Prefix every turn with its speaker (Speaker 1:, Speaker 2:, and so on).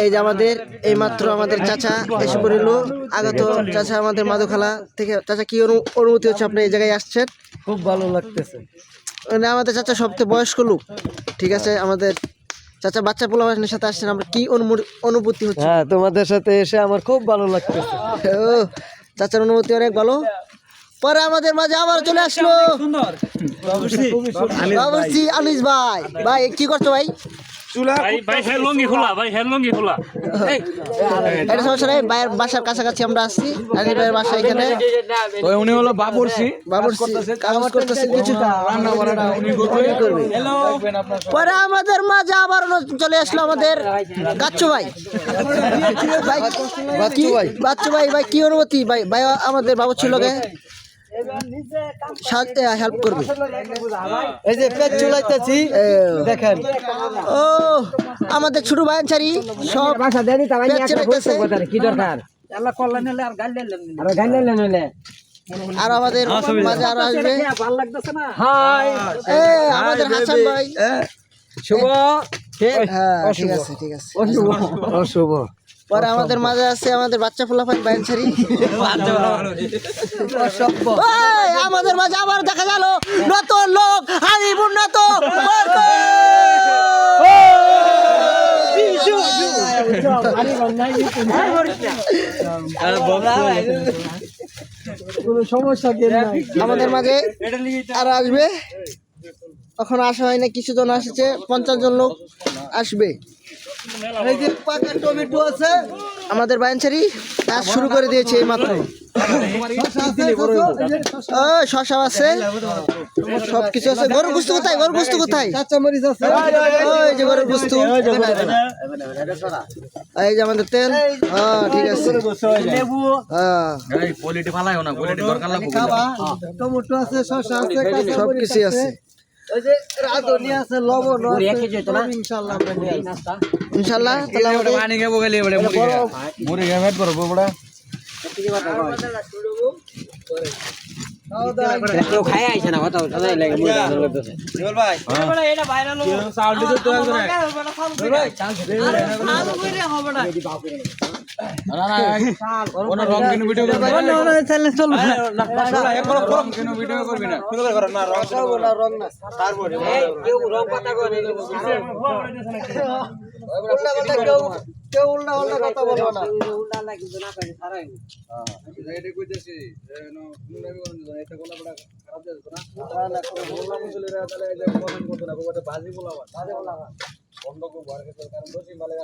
Speaker 1: এই যে আমাদের এইমাত্র আমাদের চাচা এসে পড়িল আগত চাচা আমাদের মাদুখালা থেকে। চাচা কি অনুভূতি হচ্ছে আপনি এই জায়গায় আসছেন?
Speaker 2: খুব ভালো লাগতেছে।
Speaker 1: মানে আমাদের চাচা সবচেয়ে বয়স্ক লোক, ঠিক আছে, আমাদের চাচা বাচ্চা পোলাপানের সাথে আসছেন, আমরা কি অনুভূতি হচ্ছে?
Speaker 2: হ্যাঁ, তোমাদের সাথে এসে আমার খুব ভালো লাগতেছে।
Speaker 1: ও চাচার অনুভূতি অনেক ভালো। পরে আমাদের মাঝে আবার চলে আসলো বাবুর্চি আনিস ভাই। ভাই কি করছো ভাই? এটা সমস্যা নেই, ভাইয়ের বাসার কাছাকাছি আমরা আসছি। আনিস ভাইয়ের বাসা এখানে।
Speaker 2: উনি হলো বাবুর্চি
Speaker 1: কাজ করতেছে কিছু করবে। পরে আমাদের মাঝে আবার চলে আসলো আমাদের গাচ্চু ভাই। বাচ্চু ভাই ভাই কি অনুভূতি? ভাই ভাই আমাদের বাবুর্চির লগে হেল্প করবে।
Speaker 2: এই যে পেট চুলাইতেছি দেখেন।
Speaker 1: ও আমাদের ছোট ভাইয়ারি সব পেট চুলাইতেছে।
Speaker 2: কি দরকার?
Speaker 1: আর আমাদের মাঝে আরো আসবে আমাদের হাসান ভাই।
Speaker 2: শুভ।
Speaker 1: হ্যাঁ ঠিক আছে ঠিক আছে।
Speaker 2: অশুভ।
Speaker 1: পরে আমাদের মাঝে আছে আমাদের বাচ্চা ফুলাফান বাইনছারি। আমাদের মাঝে আবার দেখা গেল নতুন লোক হারিবুর নত
Speaker 2: কোনো সমস্যা কি নাই
Speaker 1: আমাদের মাঝে আর আসবে। এখন আসা হয় না, কিছু জন আসছে, 50 জন লোক আসবে।
Speaker 2: এই যে পাকা টমেটো আছে
Speaker 1: আমাদের বাইনছারি কাজ শুরু করে দিয়েছে এই মাত্র। শশা আছে, সবকিছু আছে। গরুর গোস্ত কোথায়? গরুর গোস্ত কোথায়?
Speaker 2: কাঁচা মরিচ আছে।
Speaker 1: ওই যে গরুর গোস্ত। এই যে আমাদের তেল। হ্যাঁ ঠিক আছে।
Speaker 2: টমেটো আছে, শসা আছে,
Speaker 1: সবকিছু আছে।
Speaker 2: ওই যে রাঁধুনি আছে, লবণ আছে। ইনশাআল্লাহ আমরা নিয়ে আসব।
Speaker 1: ইনশাআল্লাহ তাহলে আমাদের
Speaker 3: পানি খাবো গেলে বড় মুড়ি খাবে ফেট করবো বড়
Speaker 2: কেউ খায় আইছে না কথা কথা লাগে মুড়ি রান্না করতেছে।
Speaker 3: জল ভাই
Speaker 4: এবারে এটা ভাইরাল হবে
Speaker 3: সাউন্ড দিতে তো একজন
Speaker 4: ভাই চান্স দে আলু করে হবে না
Speaker 3: না না কোন রং কিনো ভিডিও করবে
Speaker 4: না না চ্যালেঞ্জ চলবে
Speaker 3: না এক রং কিনো ভিডিও করবি না কি করে না রং
Speaker 2: না
Speaker 3: তারপরে
Speaker 2: কেউ রং কথা কয় না। কেউ উল্টা উল্টা কথা বলবো না। উল্টা না কিন্তু না পারে সারাই।
Speaker 3: এটা কইতেছি নো মুন্ডামি করুন না, এটা কোলা বড় খারাপ যাবে না
Speaker 2: না কোনো বললাম চলে রা তাহলে এই যে কমেন্ট করতে না, বাজে বলাবা বন্ধ করব। আর কারণ দোষী মালে